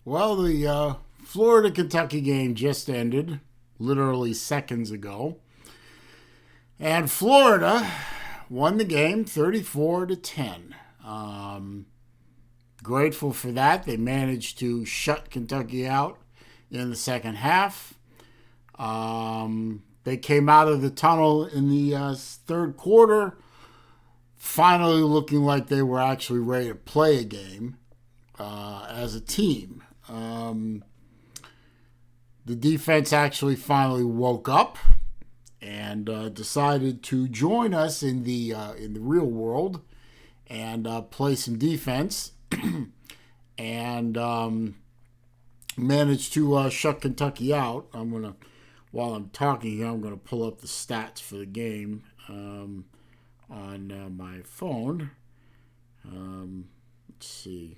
Well, the Florida-Kentucky game just ended, literally seconds ago. And Florida won the game 34-10. Grateful for that. They managed to shut Kentucky out in the second half. They came out of the tunnel in the third quarter, finally looking like they were actually ready to play a game as a team. The defense actually finally woke up and decided to join us in the real world and play some defense and managed to shut Kentucky out. While I'm talking here, I'm gonna pull up the stats for the game on my phone. Let's see.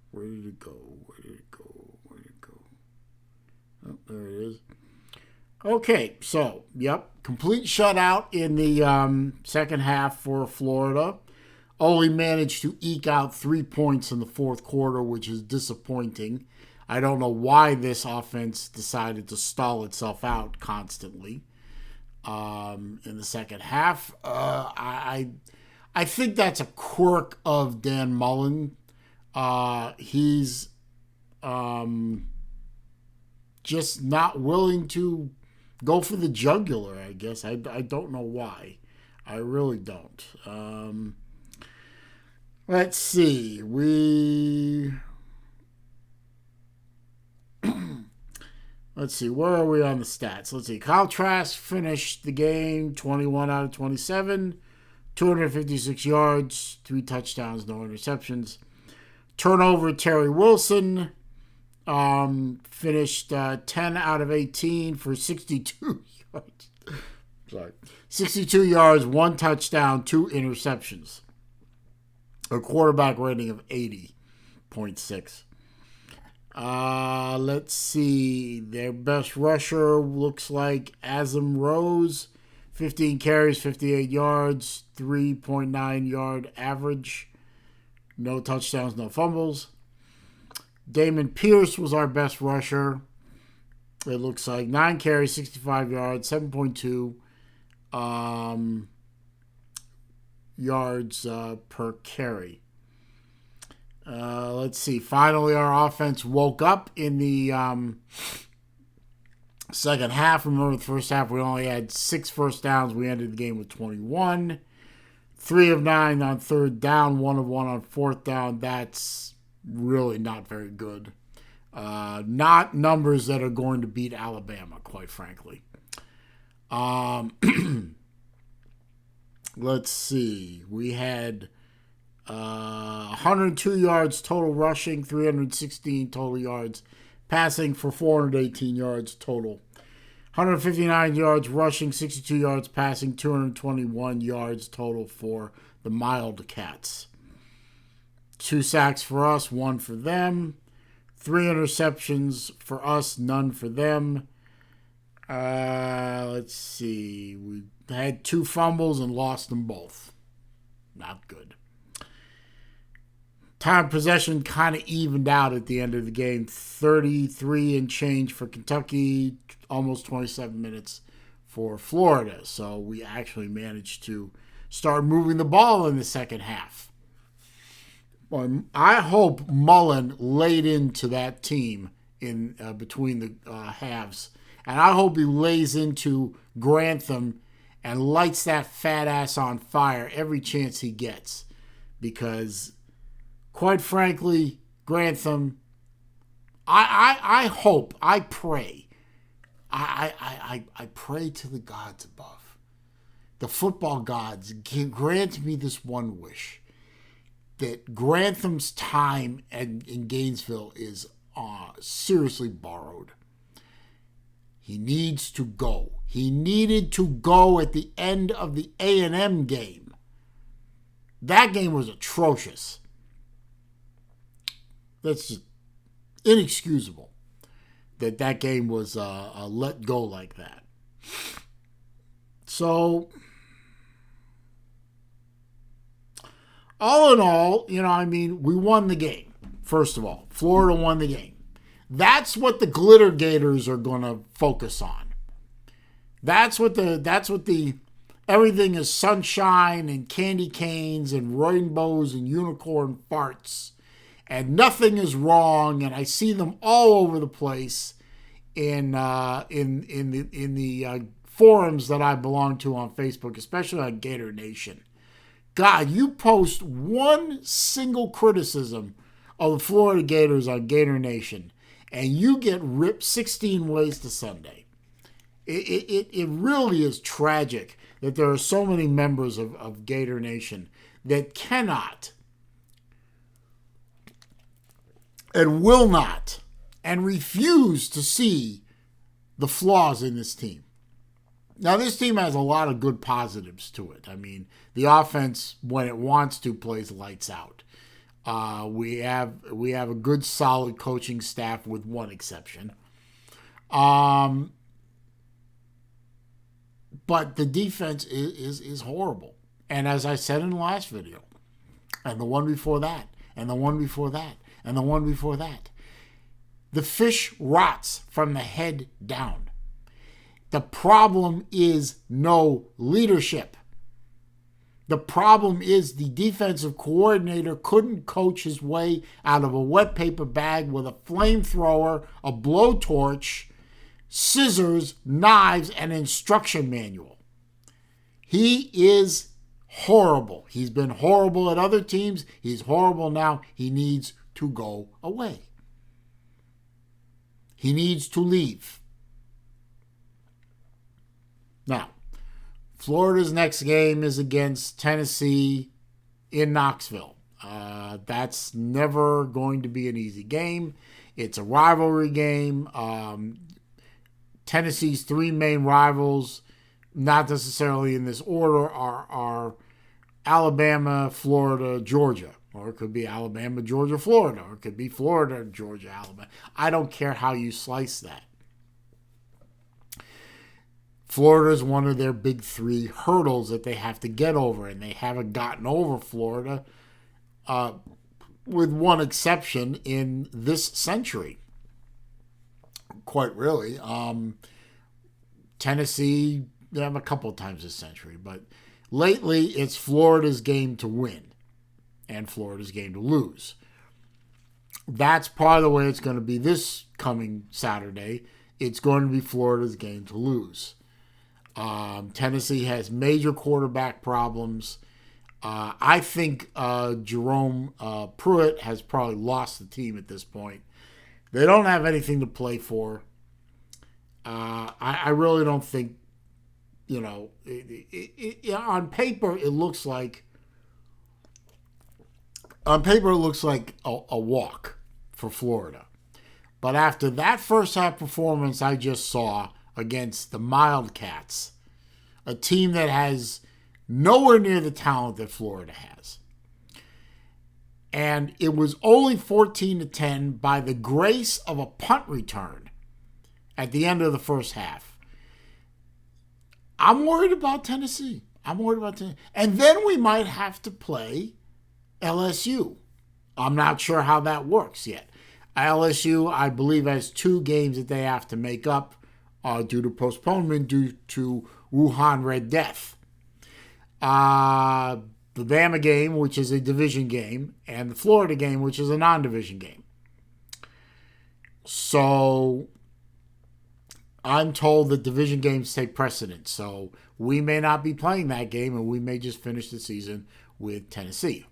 Where did it go? Oh, there it is. Okay, so, complete shutout in the second half for Florida. Only managed to eke out 3 points in the fourth quarter, which is disappointing. I don't know why this offense decided to stall itself out constantly in the second half. I think that's a quirk of Dan Mullen. He's just not willing to go for the jugular, I guess. I don't know why. I really don't. Let's see. Let's see. Where are we on the stats? Let's see. Kyle Trask finished the game 21 out of 27, 256 yards, 3 touchdowns, no interceptions. Turnover, Terry Wilson finished 10 out of 18 for 62 yards. Sorry. 62 yards, 1 touchdown, 2 interceptions. A quarterback rating of 80.6. Let's see. Their best rusher looks like Azam Rose. 15 carries, 58 yards, 3.9 yard average. No touchdowns, no fumbles. Damon Pierce was our best rusher. It looks like 9 carries, 65 yards, 7.2 yards per carry. Let's see. Finally, our offense woke up in the second half. Remember, the first half we only had 6 first downs. We ended the game with 21. 3 of 9 on third down, 1 of 1 on fourth down. That's really not very good. Not numbers that are going to beat Alabama, quite frankly. Let's see. We had 102 yards total rushing, 316 total yards passing for 418 yards total. 159 yards rushing, 62 yards passing, 221 yards total for the Mild Cats. 2 sacks for us, 1 for them. 3 interceptions for us, none for them. Let's see. We had 2 fumbles and lost them both. Not good. Time possession kind of evened out at the end of the game. 33 and change for Kentucky, almost 27 minutes for Florida. So we actually managed to start moving the ball in the second half. Well, I hope Mullen laid into that team in between the halves. And I hope he lays into Grantham and lights that fat ass on fire every chance he gets. Because, quite frankly, Grantham, I hope, I pray, I pray to the gods above. The football gods, grant me this one wish, that Grantham's time in Gainesville is seriously borrowed. He needs to go. He needed to go at the end of the A&M game. That game was atrocious. That's just inexcusable that game was let go like that. So, all in all, we won the game. First of all, Florida won the game. That's what the glitter Gators are going to focus on. That's what the everything is sunshine and candy canes and rainbows and unicorn farts, and nothing is wrong. And I see them all over the place in the forums that I belong to on Facebook, especially on Gator Nation. God, you post one single criticism of the Florida Gators on Gator Nation, and you get ripped 16 ways to Sunday. It really is tragic that there are so many members of Gator Nation that cannot and will not and refuse to see the flaws in this team. Now, this team has a lot of good positives to it. I mean, the offense, when it wants to, plays lights out. We have a good, solid coaching staff with one exception. But the defense is horrible. And as I said in the last video, and the one before that, and the one before that, and the one before that, the fish rots from the head down. The problem is no leadership. The problem is the defensive coordinator couldn't coach his way out of a wet paper bag with a flamethrower, a blowtorch, scissors, knives, and instruction manual. He is horrible. He's been horrible at other teams. He's horrible now. He needs to go away. He needs to leave. Now, Florida's next game is against Tennessee in Knoxville. That's never going to be an easy game. It's a rivalry game. Tennessee's three main rivals, not necessarily in this order, are Alabama, Florida, Georgia. Or it could be Alabama, Georgia, Florida. Or it could be Florida, Georgia, Alabama. I don't care how you slice that. Florida is one of their big three hurdles that they have to get over, and they haven't gotten over Florida, with one exception in this century. Quite really. Tennessee, a couple of times this century, but lately it's Florida's game to win and Florida's game to lose. That's part of the way it's going to be this coming Saturday. It's going to be Florida's game to lose. Tennessee has major quarterback problems. I think Jerome Pruitt has probably lost the team at this point. They don't have anything to play for. I really don't think, on paper it looks like a walk for Florida. But after that first half performance I just saw against the Wildcats, a team that has nowhere near the talent that Florida has, and it was only 14-10 by the grace of a punt return at the end of the first half. I'm worried about Tennessee. And then we might have to play LSU. I'm not sure how that works yet. LSU, I believe, has 2 games that they have to make up due to postponement due to Wuhan Red Death. The Bama game, which is a division game, and the Florida game, which is a non-division game. So I'm told that division games take precedence. So we may not be playing that game, and we may just finish the season with Tennessee.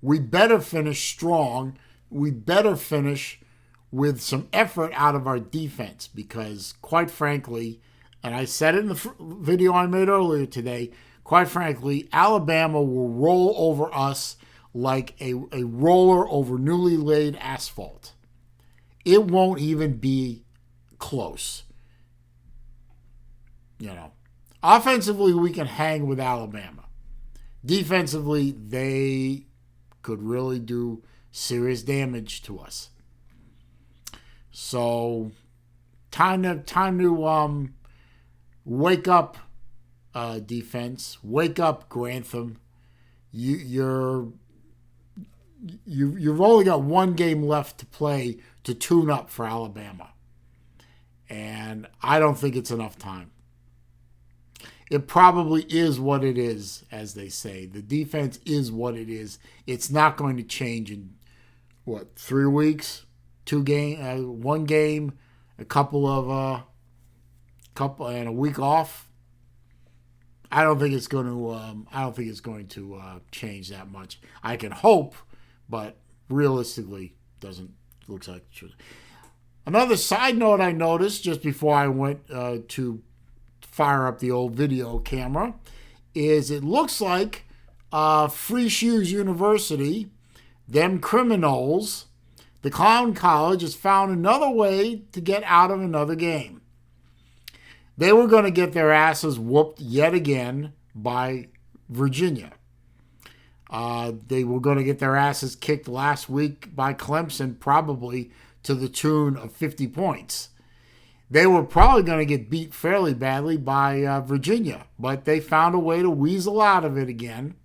We better finish strong. We better finish with some effort out of our defense because, quite frankly, and I said it in the video I made earlier today, quite frankly, Alabama will roll over us like a roller over newly laid asphalt. It won't even be close. Offensively, we can hang with Alabama. Defensively, they could really do serious damage to us. So, time to wake up, Defense. Wake up, Grantham. You've you've only got one game left to play to tune up for Alabama. And I don't think it's enough time. It probably is what it is, as they say. The defense is what it is. It's not going to change in, 3 weeks? 1 game, a couple and a week off. I don't think it's going to change that much. I can hope, but realistically, looks like it should. Another side note I noticed just before I went to fire up the old video camera is it looks like Free Shoes University, them criminals, the Clown College, has found another way to get out of another game. They were going to get their asses whooped yet again by Virginia. They were going to get their asses kicked last week by Clemson, probably to the tune of 50 points. They were probably going to get beat fairly badly by Virginia, but they found a way to weasel out of it again.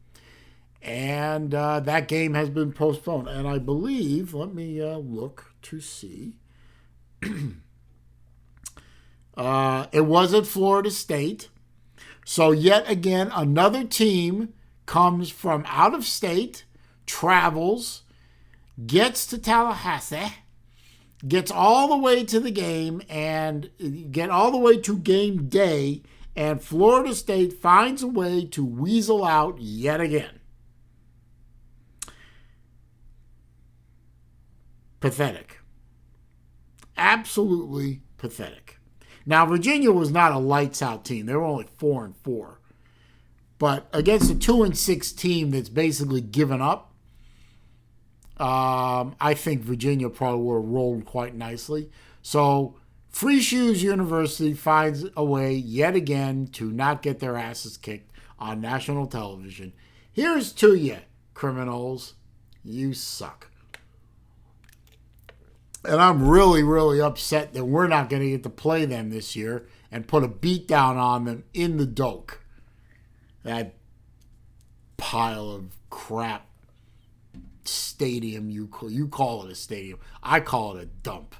And that game has been postponed. And I believe, let me look to see. It was at Florida State. So yet again, another team comes from out of state, travels, gets to Tallahassee, gets all the way to the game and get all the way to game day, and Florida State finds a way to weasel out yet again. Pathetic. Absolutely pathetic. Now, Virginia was not a lights-out team. They were only 4-4. But against a 2-6 team that's basically given up, I think Virginia probably would have rolled quite nicely. So, Free Shoes University finds a way yet again to not get their asses kicked on national television. Here's to you, criminals. You suck. And I'm really, really upset that we're not going to get to play them this year and put a beat down on them in the Doak. That pile of crap stadium, you call it a stadium. I call it a dump.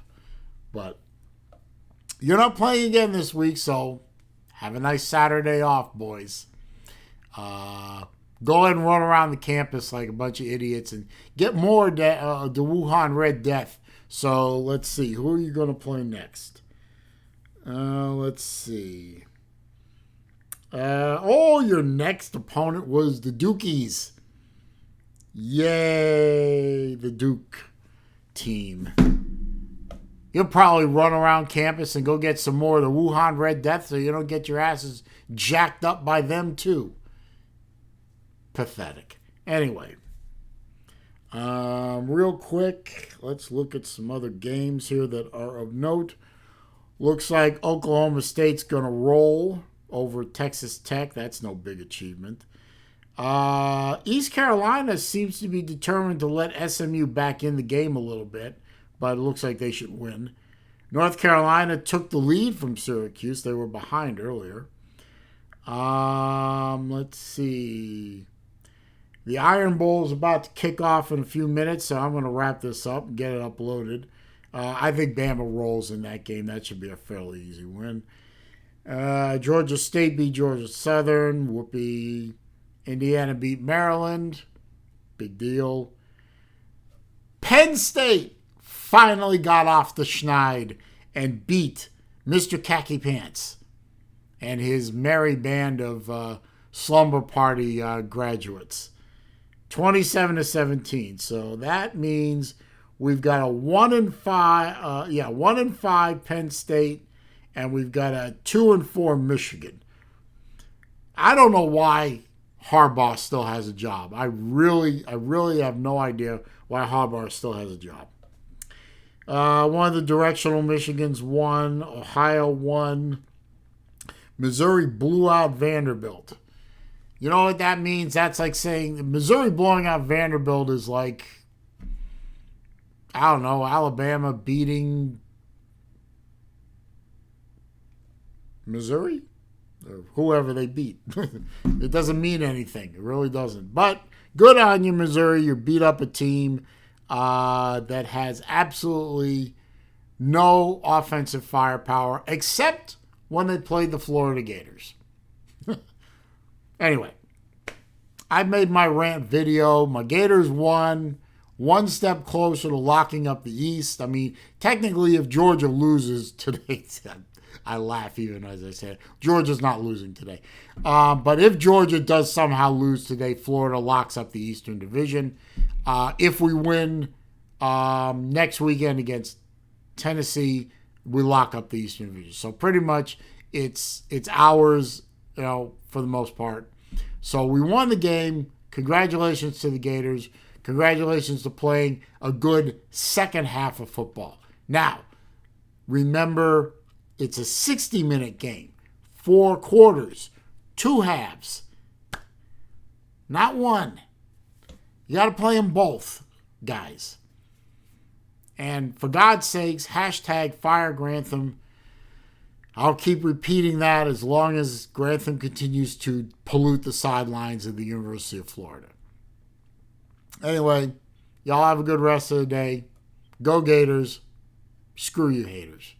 But you're not playing again this week, so have a nice Saturday off, boys. Go ahead and run around the campus like a bunch of idiots and get more the Wuhan Red Death. So let's see. Who are you going to play next? Let's see. Your next opponent was the Dukies. Yay, the Duke team. You'll probably run around campus and go get some more of the Wuhan Red Death so you don't get your asses jacked up by them too. Pathetic. Anyway. Real quick, let's look at some other games here that are of note. Looks like Oklahoma State's going to roll over Texas Tech. That's no big achievement. East Carolina seems to be determined to let SMU back in the game a little bit, but it looks like they should win. North Carolina took the lead from Syracuse. They were behind earlier. Let's see. The Iron Bowl is about to kick off in a few minutes, so I'm going to wrap this up and get it uploaded. I think Bama rolls in that game. That should be a fairly easy win. Georgia State beat Georgia Southern. Whoopee. Indiana beat Maryland. Big deal. Penn State finally got off the schneid and beat Mr. Khaki Pants and his merry band of slumber party graduates. 27-17. So that means we've got a 1-5 Penn State, and we've got a 2-4 Michigan. I don't know why Harbaugh still has a job. I really have no idea why Harbaugh still has a job. One of the directional Michigans won. Ohio won. Missouri blew out Vanderbilt. You know what that means? That's like saying Missouri blowing out Vanderbilt is like, I don't know, Alabama beating Missouri? Or whoever they beat. It doesn't mean anything. It really doesn't. But good on you, Missouri. You beat up a team. that has absolutely no offensive firepower except when they played the Florida Gators. Anyway, I made my rant video. My Gators won, one step closer to locking up the East. I mean, technically, if Georgia loses today, I laugh even as I say it. Georgia's not losing today. But if Georgia does somehow lose today, Florida locks up the Eastern Division. If we win next weekend against Tennessee, we lock up the Eastern Division. So pretty much it's ours, for the most part. So we won the game. Congratulations to the Gators. Congratulations to playing a good second half of football. Now, remember, it's a 60-minute game, 4 quarters, 2 halves, not one. You got to play them both, guys. And for God's sakes, hashtag fire Grantham. I'll keep repeating that as long as Grantham continues to pollute the sidelines of the University of Florida. Anyway, y'all have a good rest of the day. Go Gators. Screw you haters.